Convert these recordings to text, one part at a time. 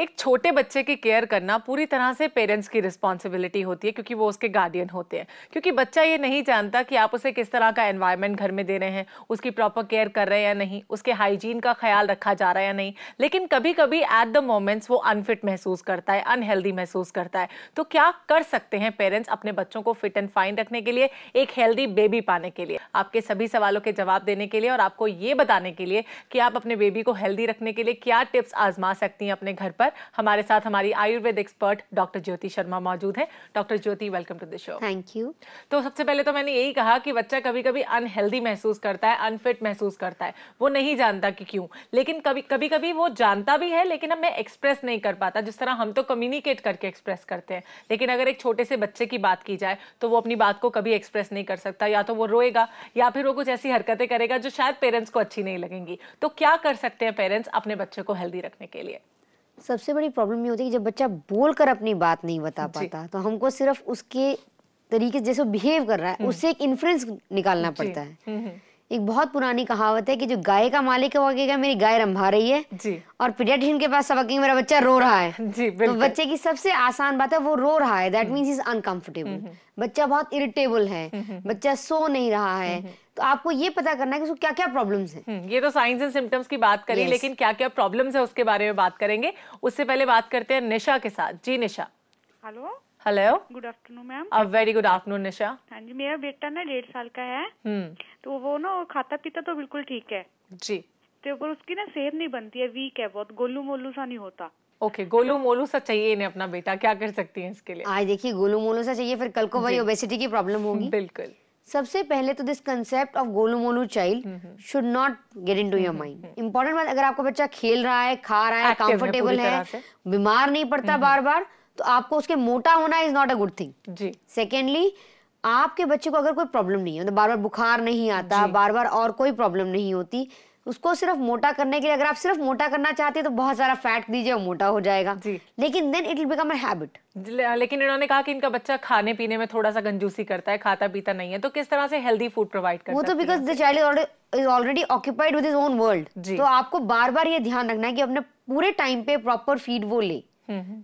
एक छोटे बच्चे की केयर करना पूरी तरह से पेरेंट्स की रिस्पॉन्सिबिलिटी होती है, क्योंकि वो उसके गार्डियन होते हैं। क्योंकि बच्चा ये नहीं जानता कि आप उसे किस तरह का एनवायरनमेंट घर में दे रहे हैं, उसकी प्रॉपर केयर कर रहे हैं या नहीं, उसके हाइजीन का ख्याल रखा जा रहा है या नहीं। लेकिन कभी कभी एट द मोमेंट्स वो अनफिट महसूस करता है, अनहेल्दी महसूस करता है। तो क्या कर सकते हैं पेरेंट्स अपने बच्चों को फिट एंड फाइन रखने के लिए, एक हेल्दी बेबी पाने के लिए? आपके सभी सवालों के जवाब देने के लिए और आपको ये बताने के लिए कि आप अपने बेबी को हेल्दी रखने के लिए क्या टिप्स आजमा सकती हैं अपने घर पर, हमारे साथ हमारी आयुर्वेद एक्सपर्ट डॉक्टर ज्योति शर्मा मौजूद हैं। Doctor Jyoti, welcome to the show. Thank you. तो सबसे पहले तो मैंने यही कहा कि बच्चा कभी कभी अनहेल्दी महसूस करता है, अनफिट महसूस करता है, वो नहीं जानता कि क्यों। लेकिन कभी कभी वो जानता भी है लेकिन हमें एक्सप्रेस नहीं कर पाता, जिस तरह हम तो कम्युनिकेट करके एक्सप्रेस करते हैं। लेकिन अगर एक छोटे से बच्चे की बात की जाए तो वो अपनी बात को कभी एक्सप्रेस नहीं कर सकता, या तो वो रोएगा या फिर वो कुछ ऐसी हरकतें करेगा जो शायद पेरेंट्स को अच्छी नहीं लगेंगी। तो क्या कर सकते हैं पेरेंट्स अपने बच्चे को हेल्दी रखने के लिए? सबसे बड़ी प्रॉब्लम ये होती है कि जब बच्चा बोलकर अपनी बात नहीं बता पाता, तो हमको सिर्फ उसके तरीके जैसे बिहेव कर रहा है उससे एक इन्फ्लुएंस निकालना पड़ता है। एक बहुत पुरानी कहावत है कि जो गाय का मालिक है वो कहेगा मेरी गाय रंभा रही है जी, और पीडियाट्रिशियन के पास सब कहेंगे मेरा बच्चा रो रहा है जी। तो बच्चे की सबसे आसान बात है वो रो रहा है, दैट मीन्स इज अनकंफर्टेबल। बच्चा बहुत इरिटेबल है, बच्चा सो नहीं रहा है, तो आपको ये पता करना है कि उसको क्या क्या प्रॉब्लम्स हैं। ये तो साइंस एंड सिम्टम्स की बात करी, लेकिन क्या क्या प्रॉब्लम्स है उसके बारे में बात करेंगे। उससे पहले बात करते हैं निशा के साथ। जी Nisha. Hello. Hello, good afternoon ma'am. A very good afternoon Nisha. हाँ जी, मेरा बेटा ना 1.5 साल का है। तो वो ना खाता पीता तो बिल्कुल ठीक है जी, तो पर उसकी ना सेहत नहीं बनती है, वीक है बहुत, गोलू मोलू सा नहीं होता। ओके, गोलू मोलू सा चाहिए इन्हें अपना बेटा, क्या कर सकती हैं इसके लिए? आज देखिए गोलू मोलू सा चाहिए, फिर कल को वही ओबेसिटी की प्रॉब्लम होगी। बिल्कुल। सबसे पहले तो this concept of Golu Molu child should not get into your mind. Important बात, अगर आपका बच्चा खेल रहा है, खा रहा है, कंफर्टेबल है, बीमार नहीं पड़ता बार बार, तो आपको उसके मोटा होना is not a good thing जी। सेकेंडली, आपके बच्चे को अगर कोई प्रॉब्लम नहीं है, मतलब बार बार बुखार नहीं आता, बार बार और कोई प्रॉब्लम नहीं होती, उसको सिर्फ मोटा करने के लिए, अगर आप सिर्फ मोटा करना चाहते हैं तो बहुत सारा फैट दीजिए, मोटा हो जाएगा जी। लेकिन then it will become a habit. लेकिन इन्होंने कहा कि इनका बच्चा खाने पीने में थोड़ा सा कंजूसी करता है, खाता पीता नहीं है, तो किस तरह से हेल्दी फूड प्रोवाइड कर सकते हैं? वो तो because the child is already occupied with his own world. तो आपको बार बार ये ध्यान रखना है कि अपने पूरे टाइम पे प्रॉपर फीड वो ले।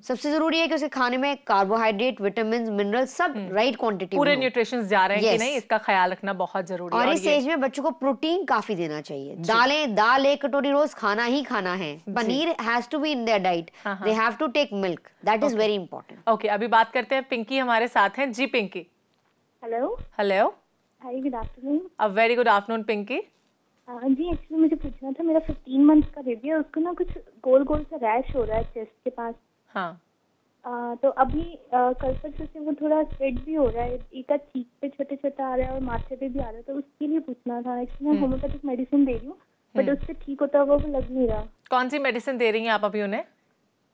सबसे जरूरी है कि उसे खाने में कार्बोहाइड्रेट, विटामिन, मिनरल सब राइट क्वांटिटी, पूरे न्यूट्रिशंस जा रहे हैं कि नहीं, इसका ख्याल रखना बहुत जरूरी है। और इस एज में बच्चों को प्रोटीन काफी देना चाहिए। दाल 1 कटोरी रोज खाना ही खाना है। Paneer has to be in their diet, they have to take milk, that is very important. Okay, अभी बात करते हैं पिंकी हमारे साथ हैं। जी Pinki. Hello. Hello, hi, good afternoon. A very good afternoon Pinki. जी, एक्चुअली मुझे पूछना था, मेरा 15 मंथ का बेबी है, उसको ना कुछ गोल गोल सा रैश हो रहा है चेस्ट के पास। हाँ। तो अभी कल परसों से वो थोड़ा स्प्रेड भी हो रहा है, एक चीक पे छोटे छोटे आ रहा है और माथे पे भी आ रहा है, तो उसके लिए पूछना था। एक्चुअली मैं होम्योपैथिक मेडिसिन दे रही हूँ, बट उससे ठीक होता हुआ वो लग नहीं रहा। कौन सी मेडिसिन दे रही हैं आप अभी उन्हें?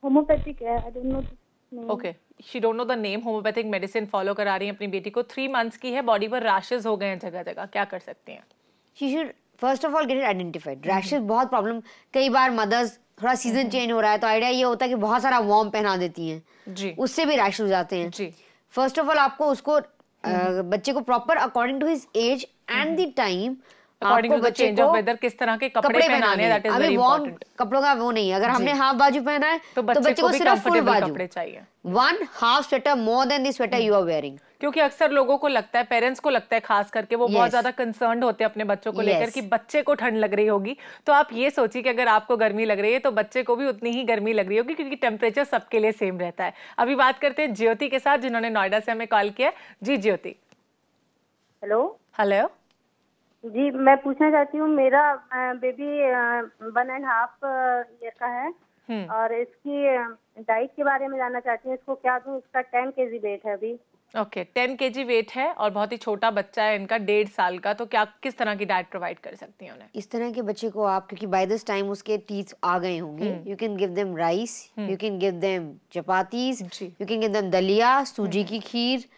होम्योपैथिक है, I don't know. Okay, she don't know the name. Homeopathic medicine follow करा रही हैं अपनी बेटी को, 3 मंथ्स की है, बॉडी पर रैशेस हो गए हैं जगह जगह, क्या कर सकती हैं? She should first of all get it identified. Rashes बहुत प्रॉब्लम, कई बार मदर्स थोड़ा सीजन चेंज हो रहा है तो आइडिया ये होता है कि बहुत सारा वार्म पहना देती हैं जी, उससे भी रैश हो जाते हैं जी। फर्स्ट ऑफ ऑल आपको उसको बच्चे को proper according to his age and the time, according to the change of weather, किस तरह के कपड़े पहनाने हैं, दैट इज वेरी इंपॉर्टेंट। कपड़ों का वो नहीं है, अगर हमने हाफ बाजू पहना है तो बच्चे को सिर्फ फुल बाजू कपड़े चाहिए। 1 half sweater more than the sweater you are wearing. क्योंकि अक्सर लोगों को लगता है, पेरेंट्स को लगता है खास करके, वो बहुत ज्यादा कंसर्न्ड होते हैं अपने बच्चों को लेकर कि बच्चे को ठंड लग रही होगी। तो आप ये सोचिए कि अगर आपको गर्मी लग रही है तो बच्चे को भी उतनी ही गर्मी लग रही होगी, क्योंकि टेम्परेचर सबके लिए सेम रहता है। अभी बात करते हैं ज्योति के साथ, जिन्होंने नोएडा से हमें कॉल किया। जी ज्योति। हेलो। हेलो जी, मैं पूछना चाहती हूँ, मेरा बेबी 1.5 ईयर का है और इसकी डाइट के बारे में जानना चाहती हूँ, इसको क्या दूँ? इसका 10 kg वेट है अभी। ओके, 10 kg वेट है और बहुत ही छोटा बच्चा है इनका, 1.5 साल का, तो क्या किस तरह की डाइट प्रोवाइड कर सकती हैं उन्हें? इस तरह के बच्चे को आप, क्योंकि बाय दिस टाइम उसके टीथ आ गए होंगे, you can give them rice, you can give them chapatis, you can give them दलिया, सूजी की खीर,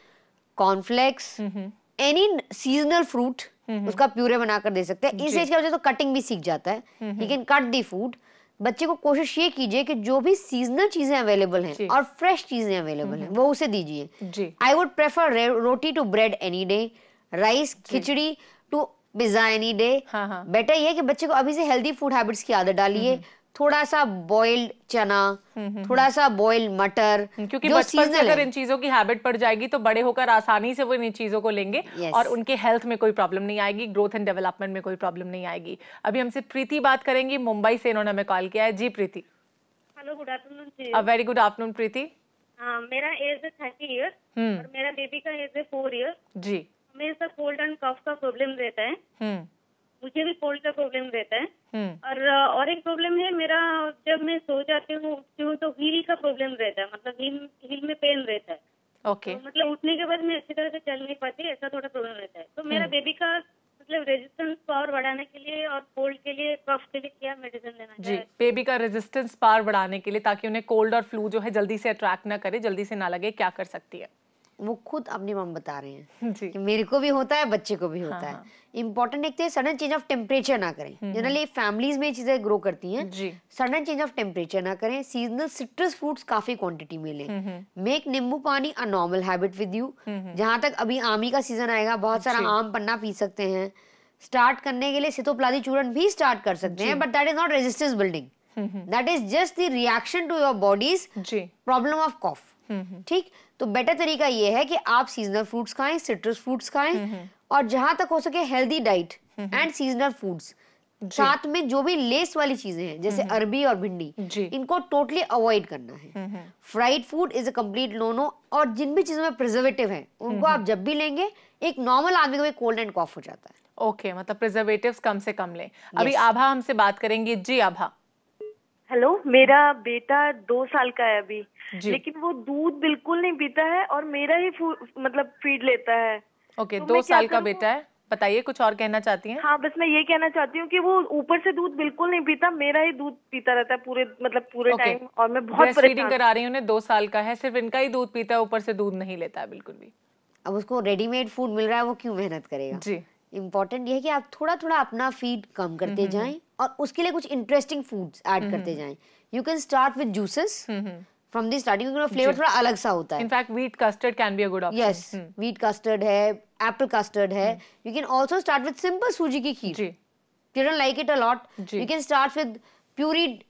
कॉर्नफ्लेक्स, एनी सीजनल फ्रूट, उसका प्यूरे बनाकर दे सकते हैं। इस एज के बच्चे तो कटिंग भी सीख जाता है, you can cut the food. बच्चे को कोशिश ये कीजिए कि जो भी सीजनल चीजें अवेलेबल हैं और फ्रेश चीजें अवेलेबल हैं वो उसे दीजिए। I would prefer roti to bread any day, rice khichdi to pizza any day. Better ये कि बच्चे को अभी से हेल्दी फूड हैबिट्स की आदत डालिए, थोड़ा सा बॉइल्ड चना, थोड़ा सा बॉइल्ड मटर, क्योंकि बचपन से अगर इन चीजों की हैबिट पड़ जाएगी तो बड़े होकर आसानी से वो इन चीजों को लेंगे और उनके हेल्थ में कोई प्रॉब्लम नहीं आएगी, ग्रोथ एंड डेवलपमेंट में कोई प्रॉब्लम नहीं आएगी। अभी हमसे प्रीति बात करेंगी, मुंबई से इन्होंने हमें कॉल किया है। जी प्रीति। हेलो, गुड आफ्टरनून जी। वेरी गुड आफ्टरनून प्रीति। मेरा एज है 30 ईयर्स और मेरा बेबी का एज है 4 ईयर्स जी। हमें सब कोल्ड एंड कफ का प्रॉब्लम रहता है। मुझे भी कोल्ड का प्रॉब्लम रहता है और एक प्रॉब्लम है मेरा, जब मैं सो जाती हूँ उठती हूँ तो हील का प्रॉब्लम रहता है, मतलब हील में पेन रहता है। ओके। तो मतलब उठने के बाद मैं अच्छी तरह से चल नहीं पाती, ऐसा थोड़ा प्रॉब्लम रहता है। तो मेरा बेबी का मतलब रेजिस्टेंस पावर बढ़ाने के लिए और कोल्ड के लिए, कफ के लिए क्या मेडिसिन लेना चाहिए? जी, बेबी का रेजिस्टेंस पावर बढ़ाने के लिए, ताकि उन्हें कोल्ड और फ्लू जो है जल्दी से अट्रैक्ट ना करे, जल्दी से ना लगे, क्या कर सकती है? वो खुद अपनी मम बता रहे हैं जी। कि मेरे को भी होता है, बच्चे को भी होता है। इम्पोर्टेंट एक तो सडन चेंज ऑफ टेम्परेचर ना करें। जनरली फैमिलीज में चीजें ग्रो करती हैं। सडन चेंज ऑफ टेम्परेचर ना करें। सीजनल सिट्रस फ्रूट्स काफी क्वांटिटी में लें। मेक नींबू पानी a normal habit with you. जहां तक अभी आमी का सीजन आएगा, बहुत सारा आम पन्ना पी सकते हैं। स्टार्ट करने के लिए सितोप्लादी चूर्ण भी स्टार्ट कर सकते हैं, but that is not resistance building, that is just the reaction to your body's problem of cough. ठीक, तो बेटर तरीका ये है कि आप सीजनल फ्रूट्स खाएं, सिट्रस फ्रूट्स खाएं और जहां तक हो सके healthy diet and seasonal foods. साथ में जो भी लेस वाली चीजें हैं जैसे अरबी और भिंडी, इनको टोटली अवॉइड करना है। Fried food is a complete no no, और जिन भी चीजों में प्रिजर्वेटिव है उनको आप जब भी लेंगे, एक नॉर्मल आदमी को भी कोल्ड एंड कॉफ हो जाता है। ओके, मतलब प्रिजर्वेटिव्स कम से कम लें। अभी आभा हमसे बात करेंगे। जी आभा। हेलो, मेरा बेटा 2 साल का है अभी, लेकिन वो दूध बिल्कुल नहीं पीता है और मेरा ही मतलब फीड लेता है। ओके, 2 साल का बेटा है, बताइए कुछ और कहना चाहती हैं? हाँ, बस मैं ये कहना चाहती हूँ कि वो ऊपर से दूध बिल्कुल नहीं पीता, मेरा ही दूध पीता रहता है पूरे टाइम, और मैं बहुत परेशान। फीडिंग करा रही हूँ, 2 साल का है, सिर्फ इनका ही दूध पीता है, ऊपर से दूध नहीं लेता है बिल्कुल भी। अब उसको रेडीमेड फूड मिल रहा है, वो क्यों मेहनत करेगा? जी। इम्पोर्टेंट ये है कि आप थोड़ा थोड़ा अपना फीड कम करते जाएं और उसके लिए कुछ इंटरेस्टिंग फूड्स ऐड करते जाएं। You can start with juices from the starting, क्योंकि फ्लेवर थोड़ा अलग सा होता है। In fact wheat custard can be a good option. Yes, wheat custard है, एप्पल कस्टर्ड है। You can also start with simple सूजी की खीर। You don't like it a lot, you can start with pureed,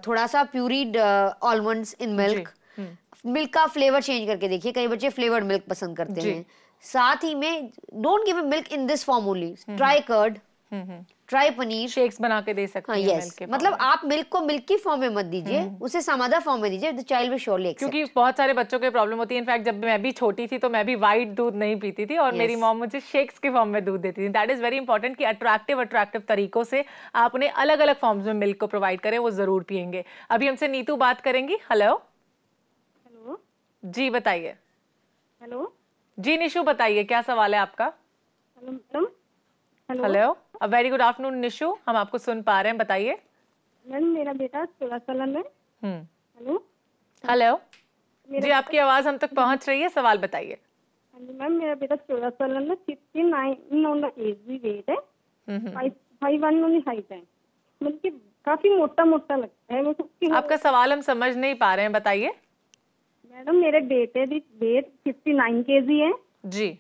थोड़ा सा pureed almonds in milk. Milk का flavour change करके देखिए, कई बच्चे फ्लेवर्ड मिल्क पसंद करते हैं। साथ ही में don't give milk in this form only, try curd, try paneer, shakes बना के दे सकते हैं। मिल्क के मतलब आप मिल्क को मिल्क की फॉर्म में मत दीजिए, उसे सम अदर फॉर्म में दीजिए, the child will surely accept. क्योंकि बहुत सारे बच्चों के प्रॉब्लम होती है। इनफैक्ट जब मैं भी छोटी थी तो मैं भी व्हाइट दूध नहीं पीती थी और मेरी मॉम मुझे शेक्स के फॉर्म में दूध देती थी। दैट इज वेरी इंपॉर्टेंट कि अट्रैक्टिव तरीकों से आप उन्हें अलग अलग फॉर्म्स में मिल्क को प्रोवाइड करें, वो जरूर पियेंगे। अभी हमसे नीतू बात करेंगी। हेलो। हेलो जी, बताइए। हेलो जी निशु, बताइए क्या सवाल है आपका? Hello madam. हेलो, अ वेरी गुड आफ्टरनून निशु, हम आपको सुन पा रहे हैं, बताइए। मैम, मेरा बेटा 16 साल में। हेलो हेलो जी, आपकी आवाज हम तक पहुंच रही है, सवाल बताइए। मैम, मेरा बेटा 16 साल में, 69 ऑन द एज वेट है, 5'1" ऑन हाइट है, मतलब काफी मोटा मोटा लगता है। आपका सवाल हम समझ नहीं पा रहे हैं, बताइए। मैडम, मेरे बेटे की वेट 59 kg है जी,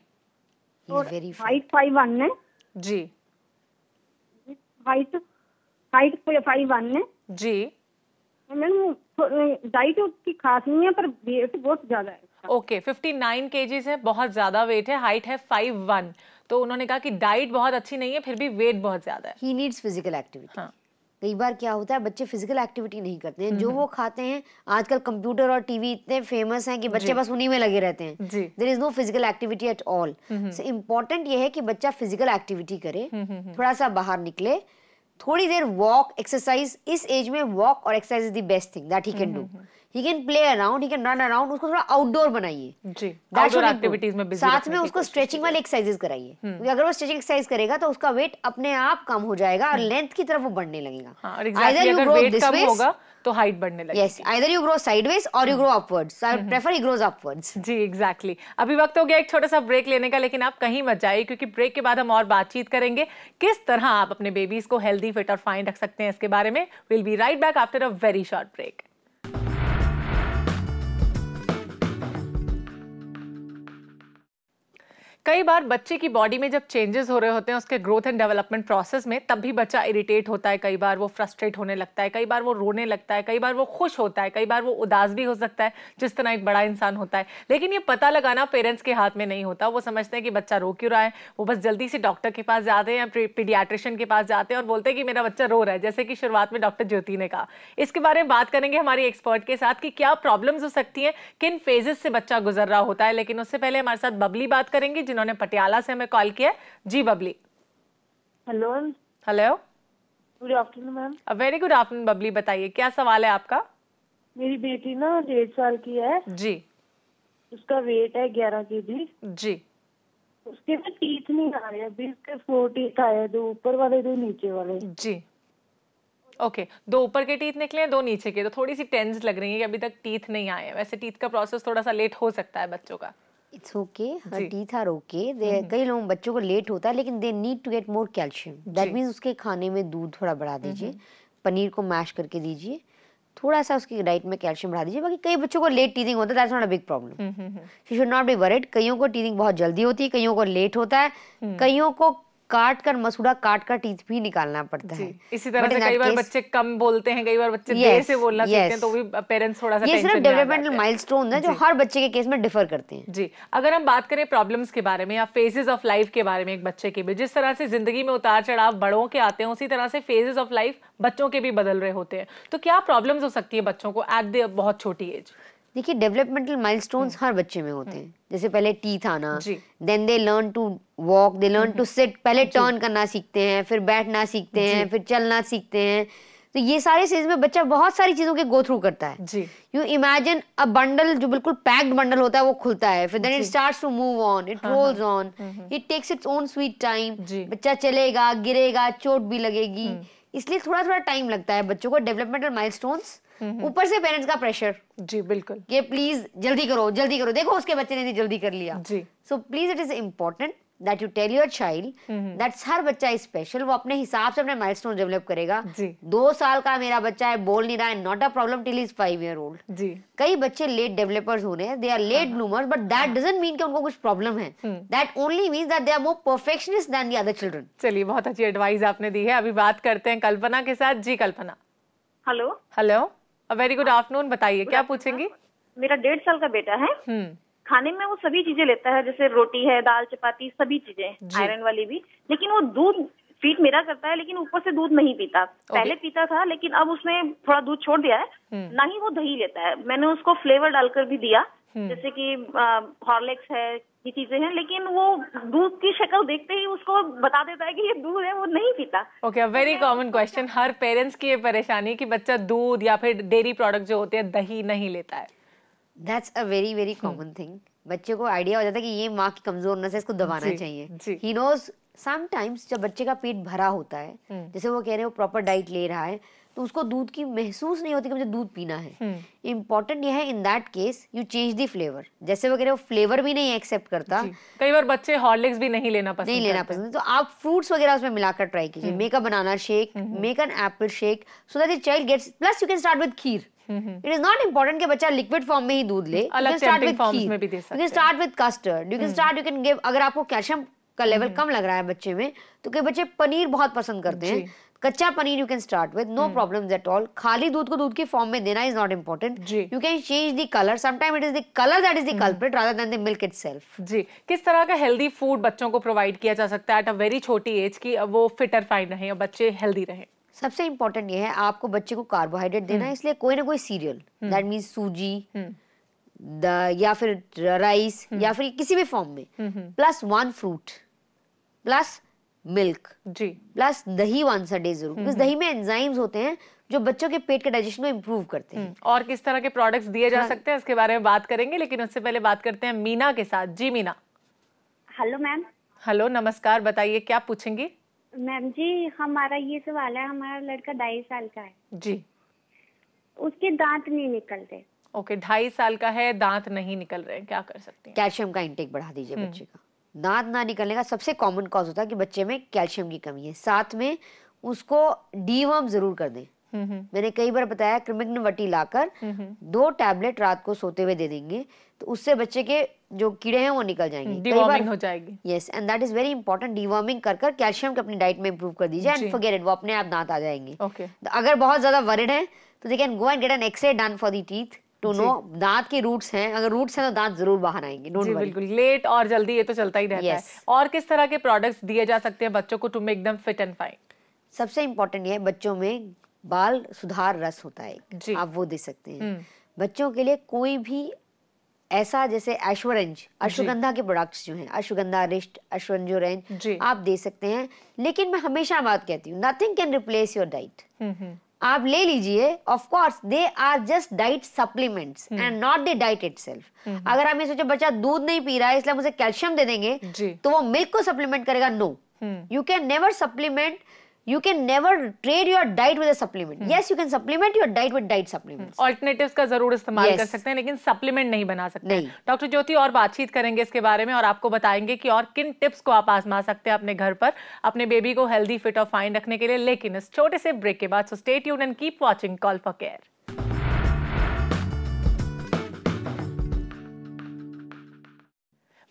और हाइट 5'1" है जी, हाइट 5'1" है जी। मैडम, डाइट उसकी खास नहीं है पर वेट बहुत ज्यादा है। ओके, 59 kgs है, बहुत ज्यादा वेट है, हाइट है 5'1", तो उन्होंने कहा कि डाइट बहुत अच्छी नहीं है, फिर भी वेट बहुत ज्यादा है। He needs physical activity. हाँ, कई बार क्या होता है, बच्चे फिजिकल एक्टिविटी नहीं करते हैं, जो वो खाते हैं। आजकल कंप्यूटर और टीवी इतने फेमस हैं कि बच्चे बस उन्हीं में लगे रहते हैं। There is no physical activity at all. So important ये है कि बच्चा फिजिकल एक्टिविटी करे, थोड़ा सा बाहर निकले, थोड़ी देर वॉक, एक्सरसाइज। इस एज में वॉक और exercise is the best thing that he can do. He can play around, he can run around. उसको थोड़ा आउटडोर बनाइए जी, आउटडोर एक्टिविटीज में बिजी साथ में उसको स्ट्रेचिंग वाली एक्सरसाइजेस कराइए, क्योंकि अगर वो स्ट्रेचिंग एक्सरसाइज करेगा तो उसका वेट अपने आप कम हो जाएगा और लेंथ की तरफ वो बढ़ने लगेगा। Either you grow this way होगा तो हाइट बढ़ने लगेगी। Yes, either you grow sideways or you grow upwards. So I would prefer he grows upwards. जी, एग्जैक्टली। अभी वक्त हो गया एक छोटा सा ब्रेक लेने का, लेकिन आप कहीं मत जाइए, क्योंकि ब्रेक के बाद हम और बातचीत करेंगे किस तरह आप अपने बेबीज को हेल्दी, फिट और फाइन रख सकते हैं इसके बारे में। Will be right back after a very short break. कई बार बच्चे की बॉडी में जब चेंजेस हो रहे होते हैं उसके ग्रोथ एंड डेवलपमेंट प्रोसेस में, तब भी बच्चा इरिटेट होता है, कई बार वो फ्रस्ट्रेट होने लगता है, कई बार वो रोने लगता है, कई बार वो खुश होता है, कई बार वो उदास भी हो सकता है जिस तरह एक बड़ा इंसान होता है। लेकिन ये पता लगाना पेरेंट्स के हाथ में नहीं होता। वो समझते हैं कि बच्चा रो क्यों रहा है, वो बस जल्दी से डॉक्टर के पास जाते हैं या पीडियाट्रिशियन के पास जाते हैं और बोलते हैं कि मेरा बच्चा रो रहा है, जैसे कि शुरुआत में डॉक्टर ज्योति ने कहा। इसके बारे में बात करेंगे हमारी एक्सपर्ट के साथ कि क्या प्रॉब्लम्स हो सकती हैं, किन फेजेस से बच्चा गुजर रहा होता है। लेकिन उससे पहले हमारे साथ बबली बात करेंगी जिन्होंने पटियाला से हमें कॉल किया। जी Babli. Hello. Hello, good afternoon ma'am. Very good afternoon Babli, बताइए क्या सवाल है आपका। मेरी बेटी ना 1.5 साल की है जी। उसका वेट है 11 kg जी। उसके ना टीथ नहीं आ रहे, अभी उसके 4 टीथ आए, 2 ऊपर वाले 2 नीचे वाले। जी ओके, 2 ऊपर के टीथ निकले, 2 नीचे के, तो थोड़ी सी टेंस लग रही है कि अभी तक टीथ नहीं आए हैं। वैसे टीथ का प्रोसेस थोड़ा सा लेट हो सकता है बच्चों का। It's okay, her teeth are okay. कई लोगों बच्चों को लेट होता है, लेकिन they need to get more calcium. That means उसके खाने में दूध थोड़ा बढ़ा दीजिए, पनीर को मैश करके दीजिए, थोड़ा सा उसकी डाइट में कैल्शियम बढ़ा दीजिए। बाकी कई बच्चों को लेट टीथिंग होता है, that's not a big problem. She should not be worried. कईयों को टीथिंग बहुत जल्दी होती है, कईयों को लेट होता है, कईयों को काट कर मसूड़ा काट कर टीथ भी निकालना पड़ता है। इसी तरह से कई बार बच्चे कम बोलते हैं, कई बार बच्चे देर से बोलना सीखते हैं, तो भी पेरेंट्स थोड़ा सा ये सिर्फ डेवलपमेंटल माइलस्टोन है जो हर बच्चे के केस में डिफर करते हैं। जी, अगर हम बात करें प्रॉब्लम्स के बारे में या फेजेस ऑफ लाइफ के बारे में एक बच्चे के भी, जिस तरह से जिंदगी में उतार चढ़ाव बड़ों के आते हैं, उसी तरह से फेजेस ऑफ लाइफ बच्चों के भी बदल रहे होते हैं। तो क्या प्रॉब्लम्स हो सकती है बच्चों को एट द बहुत छोटी एज। देखिए, डेवलपमेंटल माइलस्टोन्स हर बच्चे में होते हैं। जैसे पहले टीथ आना, then they learn to walk, they learn to sit. पहले टर्न करना सीखते हैं, फिर बैठना सीखते हैं, फिर चलना सीखते हैं। तो ये सारे स्टेज में बच्चा बहुत सारी चीजों के गो थ्रू करता है। यू इमेजिन अ बंडल जो बिल्कुल पैक्ड बंडल होता है, वो खुलता है, फिर then it starts to move on, it rolls on, it takes its own sweet time. बच्चा चलेगा, गिरेगा, चोट भी लगेगी, इसलिए थोड़ा थोड़ा टाइम लगता है बच्चों को। डेवलपमेंटल माइलस्टोन्स, ऊपर से पेरेंट्स का प्रेशर। जी बिल्कुल, ये प्लीज जल्दी करो, जल्दी करो, देखो उसके बच्चे ने जल्दी कर लिया। जी। So please it is important that you tell your child that's हर बच्चा इज स्पेशल। वो अपने हिसाब से अपने माइलस्टोन डेवलप करेगा। 2 साल का मेरा बच्चा है, बोल नहीं रहा है, not a problem till is 5 year old। जी। कई बच्चे लेट डेवलपर्स हो रहे हैं, they are late bloomers, but that doesn't mean कि उनको कुछ प्रॉब्लम है। That only means that they are more perfectionist than the other children. चलिए, बहुत अच्छी एडवाइस आपने दी है। अभी बात करते हैं कल्पना के साथ। जी Kalpana. Hello. Hello, very good afternoon, बताइए क्या पूछेंगी। मेरा 1.5 साल का बेटा है। खाने में वो सभी चीजें लेता है, जैसे रोटी है, दाल, चपाती, सभी चीजें, आयरन वाली भी। लेकिन वो दूध फीड मेरा करता है, लेकिन ऊपर से दूध नहीं पीता। पहले पीता था, लेकिन अब उसने थोड़ा दूध छोड़ दिया है। ना ही वो दही लेता है। मैंने उसको फ्लेवर डालकर भी दिया, जैसे कि हॉर्लिक्स है, ये चीजें हैं, लेकिन वो दूध की शक्ल देखते ही उसको बता देता है कि ये दूध है, वो नहीं पीता। ओके, वेरी कॉमन क्वेश्चन, हर पेरेंट्स की ये परेशानी कि बच्चा दूध या फिर डेयरी प्रोडक्ट जो होते हैं, दही नहीं लेता है। That's a very very common thing। बच्चे को आइडिया हो जाता है कि ये माँ की कमजोरनेस है, इसको दबाना चाहिए। He knows sometimes जब बच्चे का पेट भरा होता है, जैसे वो कह रहे हैं वो प्रॉपर डाइट ले रहा है, तो उसको दूध की महसूस नहीं होती कि मुझे दूध पीना है। इम्पोर्टेंट यह है in that case you change the flavour. जैसे वो कह रहे हो फ्लेवर भी नहीं एक्सेप्ट करता, कई बार बच्चे हॉर्लिक्स भी नहीं लेना पसंद तो आप फ्रूट्स वगैरह उसमें मिलाकर ट्राई कीजिए। Make a banana shake, make an apple shake, so that the child gets. Plus you can start with kheer. It is not important कि बच्चा लिक्विड फॉर्म में ही दूध ले, you can start with kheer, you can start with custard, you can give. अगर आपको calcium का level कम लग रहा है बच्चे में, तो कई बच्चे पनीर बहुत पसंद करते हैं, कच्चा पनीर you can start with, no problems at all. खाली दूध को दूध की फॉर्म में देना is not important. You can change the colour, sometime it is the colour that is the culprit rather than the milk itself. जी, किस तरह का हेल्दी फूड बच्चों को प्रोवाइड किया जा सकता है एट अ वेरी छोटी एज की वो फिटर फाइन रहे और बच्चे हेल्दी रहे। सबसे इम्पोर्टेंट ये है आपको बच्चे को कार्बोहाइड्रेट देना है, इसलिए कोई ना कोई सीरियल, दैट मीन्स सूजी या फिर राइस या फिर किसी भी फॉर्म में, प्लस 1 फ्रूट, प्लस मिल्क, जी, प्लस दही वंस अ डे जरूर, बिकॉज दही में एंजाइम्स होते हैं जो बच्चों के पेट के डाइजेशन को इम्प्रूव करते हैं। और किस तरह के प्रोडक्ट्स दिए जा सकते हैं उसके बारे में बात करेंगे, लेकिन उससे पहले बात करते हैं मीना के साथ। जी मीना। Hello ma'am. हेलो, नमस्कार, बताइए क्या पूछेंगी। मैम जी, हमारा ये सवाल है, हमारा लड़का 2.5 साल का है जी, उसके दांत नहीं निकलते। ओके, 2.5 साल का है, दांत नहीं निकल रहे हैं, क्या कर सकते हैं। कैल्शियम का इंटेक बढ़ा दीजिए बच्चे का। दांत ना निकलने का सबसे कॉमन कॉज होता है कि बच्चे में कैल्शियम की कमी है। साथ में उसको डीवर्म जरूर कर दें, मैंने कई बार बताया, क्रिमिग्नवटी लाकर 2 टैबलेट रात को सोते हुए दे देंगे तो उससे बच्चे के जो कीड़े हैं वो निकल जाएंगे, डिवॉर्मिंग हो जाएगी। Yes, and that is very important. Deworming कर कैल्शियम को अपनी डाइट में इंप्रूव कर दीजिए एंड फॉरगेट इट, वो अपने आप दांत आ जाएंगे। अगर बहुत ज्यादा वरिड है तो they can go and get an x-ray done for the teeth to know दांत के रूट्स हैं, अगर रूट्स हैं तो दांत जरूर बाहर आएंगे। Don't worry. बिल्कुल, लेट और जल्दी ये तो चलता ही रहता है। और किस तरह के प्रोडक्ट्स दिए जा सकते हैं बच्चों को to make them fit and fine? सबसे इम्पोर्टेंट ये है, बच्चों में बाल सुधार रस होता है, आप वो दे सकते हैं। बच्चों के लिए कोई भी ऐसा जैसे ऐश्वर्यंज, अश्वगंधा के प्रोडक्ट्स जो हैं, अश्वगंधा रिस्ट, अश्वंजोरेंज आप दे सकते हैं। लेकिन मैं हमेशा बात कहती हूँ, nothing can replace your diet. आप ले लीजिए, of course they are just diet supplements and not the diet itself. अगर आप ये सोचे बच्चा दूध नहीं पी रहा है इसलिए मुझे कैल्शियम दे देंगे तो वो मिल्क को सप्लीमेंट करेगा, no. You can never supplement, you can never trade your diet with a supplement. Yes, you can supplement your diet with diet supplements. Alternatives का जरूर इस्तेमाल कर सकते हैं लेकिन सप्लीमेंट नहीं बना सकते। डॉक्टर ज्योति और बातचीत करेंगे इसके बारे में और आपको बताएंगे कि और किन टिप्स को आप आजमा सकते हैं अपने घर पर अपने बेबी को हेल्दी, फिट और फाइन रखने के लिए, लेकिन इस छोटे से ब्रेक के बाद। So stay tuned and keep watching call for care.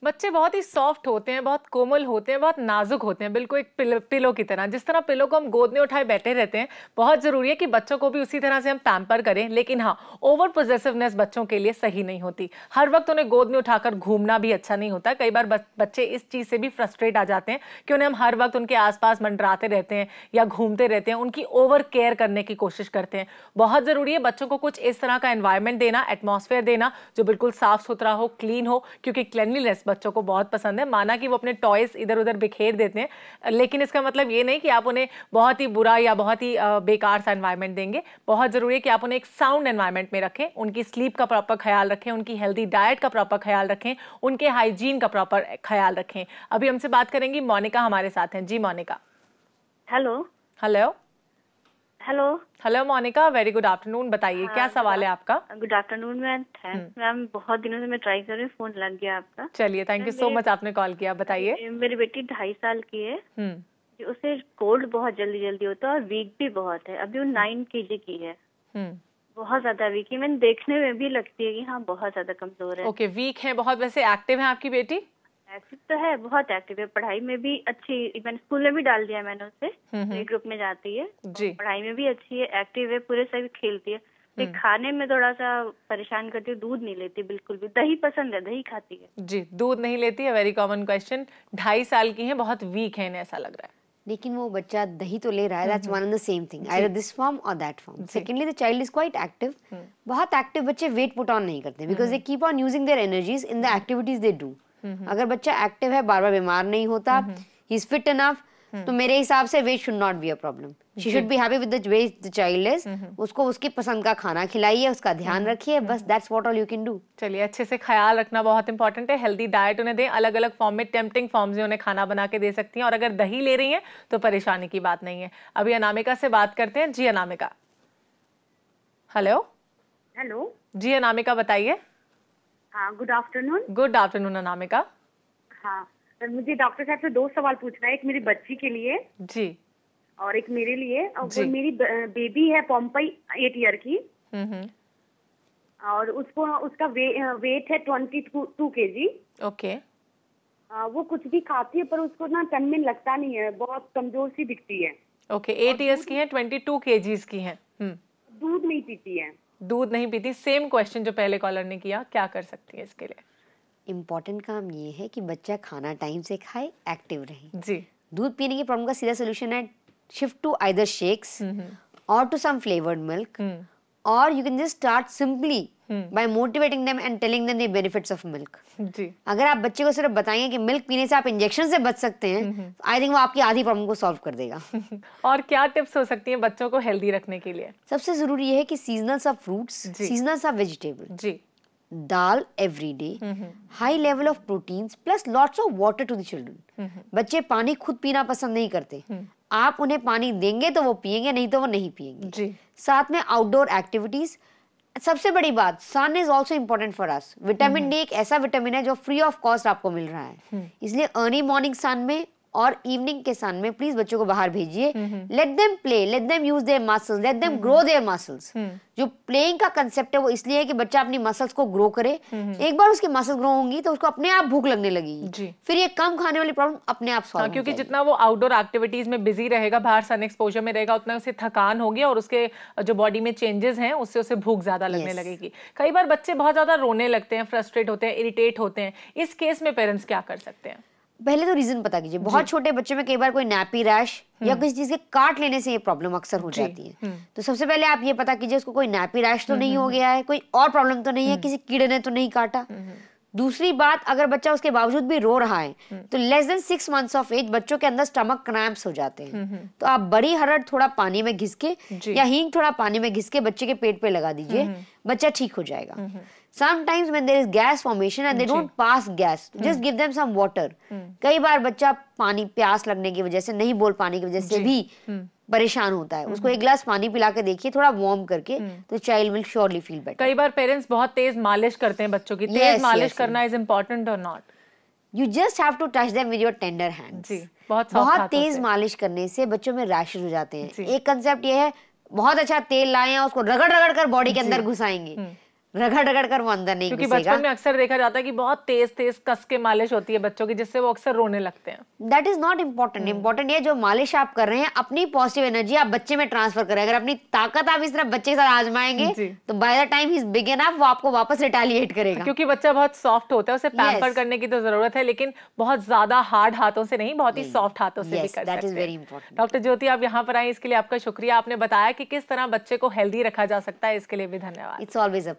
बच्चे बहुत ही सॉफ्ट होते हैं, बहुत कोमल होते हैं, बहुत नाजुक होते हैं, बिल्कुल एक पिलो की तरह। जिस तरह पिलो को हम गोद में उठाए बैठे रहते हैं, बहुत जरूरी है कि बच्चों को भी उसी तरह से हम पैम्पर करें। लेकिन हाँ, ओवर पोजेसिवनेस बच्चों के लिए सही नहीं होती। हर वक्त उन्हें गोद में उठाकर घूमना भी अच्छा नहीं होता। कई बार बच्चे इस चीज से भी फ्रस्ट्रेट आ जाते हैं कि उन्हें हम हर वक्त उनके आसपास मंडराते रहते हैं या घूमते रहते हैं, उनकी ओवर केयर करने की कोशिश करते हैं। बहुत जरूरी है बच्चों को कुछ इस तरह का एनवायरमेंट देना, एटमॉस्फेयर देना जो बिल्कुल साफ सुथरा हो, क्लीन हो, क्योंकि क्लीनलीनेस बच्चों को बहुत पसंद है। माना कि वो अपने टॉयज इधर उधर बिखेर देते हैं, लेकिन इसका मतलब ये नहीं कि आप उन्हें बहुत ही बुरा या बहुत ही बेकार सा एनवायरनमेंट देंगे। बहुत जरूरी है कि आप उन्हें एक साउंड एनवायरनमेंट में रखें, उनकी स्लीप का प्रॉपर ख्याल रखें, उनकी हेल्दी डाइट का प्रॉपर ख्याल रखें, उनके हाइजीन का प्रॉपर ख्याल रखें। अभी हमसे बात करेंगी मोनिका, हमारे साथ हैं। जी Monika. Hello hello hello hello Monika, very good afternoon. बताइए क्या सवाल है आपका? Good afternoon ma'am. मैम बहुत दिनों से मैं ट्राई कर रही हूँ, फोन लग गया आपका। चलिए, थैंक यू सो मच, आपने कॉल किया। बताइए। मेरी बेटी 2.5 साल की है, उसे कोल्ड बहुत जल्दी जल्दी होता है और वीक भी बहुत है। अभी वो 9 kg की है, बहुत ज्यादा वीक है। मैंने देखने में भी लगती है कि हाँ बहुत ज्यादा कमजोर है। ओके, वीक है बहुत। वैसे एक्टिव है आपकी बेटी? एक्टिव तो है, बहुत एक्टिव है, पढ़ाई में भी अच्छी। इवन स्कूल में भी डाल दिया मैंने उसे, एक ग्रुप में जाती है जी। पढ़ाई में भी अच्छी है, एक्टिव है, पूरे सभी खेलती है। खाने में थोड़ा सा परेशान करती है, दूध नहीं लेती बिल्कुल भी। दही पसंद है, दही खाती है जी, दूध नहीं लेती है। Very common question. 2.5 साल की है, बहुत वीक है इन्हें ऐसा लग रहा है। लेकिन वो बच्चा दही तो ले रहा है, that's one and the same thing, either this form और that form. Secondly the child is quite active. बहुत एक्टिव बच्चे वेट पुट ऑन नहीं करते because they keep on using their energies in the activities they do. अगर बच्चा active है, बार बार बीमार नहीं होता, ही इज फिट इनफ, तो मेरे हिसाब से weight should not be a problem. She should be happy with the way the child is. उसको उसकी पसंद का खाना खिलाइए, उसका ध्यान रखिए, बस that's what all you can do. चलिए, अच्छे से ख्याल रखना बहुत इंपॉर्टेंट है। हेल्दी डाइट उन्हें दें, अलग अलग फॉर्म में, टेम्पटिंग फॉर्म्स में उन्हें खाना बना के दे सकती हैं। और अगर दही ले रही हैं तो परेशानी की बात नहीं है। अभी अनामिका से बात करते हैं। जी अनामिका। हेलो हेलो जी अनामिका, बताइए। हाँ, good afternoon. Good afternoon Anamika. हाँ, मुझे डॉक्टर साहब से 2 सवाल पूछना है, एक मेरी बच्ची के लिए जी और एक मेरे लिए। और मेरी बेबी है पॉम्पई 8 ईयर की, और उसका वेट है 22 kg। ओके। वो कुछ भी खाती है पर उसको ना टन में लगता नहीं है, बहुत कमजोर सी दिखती है। ओके, 8 ईयर्स की है, 22 kgs की है। दूध नहीं पीती है। दूध नहीं पीती। सेम क्वेश्चन जो पहले कॉलर ने किया, क्या कर सकती है इसके लिए? इम्पॉर्टेंट काम ये है कि बच्चा खाना टाइम से खाए, एक्टिव रहे जी। दूध पीने की प्रॉब्लम का सीधा सोल्यूशन है शिफ्ट टू आइदर शेक्स और टू सम फ्लेवर्ड मिल्क, और you can just start simply by motivating them and telling them the benefits of milk. जी। अगर आप बच्चे को सिर्फ बताएंगे कि मिल्क पीने से आप इंजेक्शन से बच सकते हैं, आई थिंक वो आपकी आधी प्रॉब्लम को सॉल्व कर देगा। और क्या टिप्स हो सकती हैं बच्चों को हेल्दी रखने के लिए? सबसे जरूरी ये है कि seasonals of fruits, seasonals of vegetable जी, dal every day, high level of proteins plus lots of water to the children. बच्चे पानी खुद पीना पसंद नहीं करते, आप उन्हें पानी देंगे तो वो पिएंगे, नहीं तो वो नहीं पिएंगे जी। साथ में आउटडोर एक्टिविटीज। सबसे बड़ी बात, sun is also important for us. Vitamin D एक ऐसा विटामिन है जो फ्री ऑफ कॉस्ट आपको मिल रहा है, इसलिए अर्ली मॉर्निंग सन में और इवनिंग के सन में प्लीज बच्चों को बाहर भेजिए। Let them play, let them use their muscles, let them grow there muscles. जो प्लेइंग का कंसेप्ट है वो इसलिए है कि बच्चा अपनी मसल्स को ग्रो करे। एक बार उसकी मसल्स ग्रो होंगी तो उसको अपने आप भूख लगने लगेगी, फिर ये कम खाने वाली प्रॉब्लम अपने आप सॉल्व हो क्योंकि जाएगी। जितना वो आउटडोर एक्टिविटीज में बिजी रहेगा, बाहर सन एक्सपोजर में रहेगा, उतना उसे थकान होगी और उसके जो बॉडी में चेंजेस हैं उससे उसे भूख ज्यादा लगने लगेगी। कई बार बच्चे बहुत ज्यादा रोने लगते हैं, फ्रस्ट्रेट होते हैं, इरिटेट होते हैं, इस केस में पेरेंट्स क्या कर सकते हैं? पहले तो रीजन पता कीजिए। बहुत छोटे बच्चे में कई बार कोई नैपी रैश या किसी चीज के काट लेने से ये प्रॉब्लम अक्सर हो जाती है। तो सबसे पहले आप ये पता कीजिए उसको कोई नैपी रैश तो नहीं हो गया है, कोई और प्रॉब्लम तो नहीं है, किसी कीड़े ने तो नहीं काटा। दूसरी बात, अगर बच्चा उसके बावजूद भी रो रहा है तो less than 6 months of age बच्चों के अंदर स्टमक क्रैम्प्स हो जाते हैं। तो आप बड़ी हरड़ थोड़ा पानी में घिस के या हींग थोड़ा पानी में घिस के बच्चे के पेट पे लगा दीजिए, बच्चा ठीक हो जाएगा। Sometimes when there is gas formation and they don't pass gas, just give them some water. कई बार बच्चा पानी प्यास लगने की वजह से, नहीं बोल पाने की वजह से भी परेशान होता है, उसको एक गिलास पानी पिला के देखिए थोड़ा वार्म करके, तो child will surely feel better. कई बार पेरेंट्स बहुत तेज मालिश करते हैं बच्चों की, तेज मालिश करना इज इम्पोर्टेंट और not? You just have to touch them with your tender hands. जी, बहुत तेज मालिश करने से बच्चों में रैशेस हो जाते हैं। एक कंसेप्ट ये है, बहुत अच्छा तेल लाए हैं, उसको रगड़ रगड़ कर बॉडी के अंदर घुसाएंगे, रगड़ रगड़ कर वो अंदर नहीं क्योंकि घुसेगा। बचपन में अक्सर देखा जाता है कि बहुत तेज तेज कस के मालिश होती है बच्चों की, जिससे वो अक्सर रोने लगते हैं। That is not important. Important ये जो मालिश आप कर रहे हैं अपनी पॉजिटिव एनर्जी आप बच्चे में ट्रांसफर करें। अगर अपनी ताकत आप इस तरह बच्चे के साथ आजमाएंगे तो by the time he is big enough वो आपको वापस रिटेलिएट करेगा। क्योंकि बच्चा बहुत सॉफ्ट होता है, उसे पैम्पर करने की तो जरूरत है, लेकिन बहुत ज्यादा हार्ड हाथों से नहीं, बहुत ही सॉफ्ट हाथों से भी कर सकते हैं। Very important. डॉक्टर ज्योति, आप यहाँ पर आए इसके लिए आपका शुक्रिया। आपने बताया कि किस तरह बच्चे को हेल्दी रखा जा सकता है, इसके लिए भी धन्यवाद। It's always a pleasure.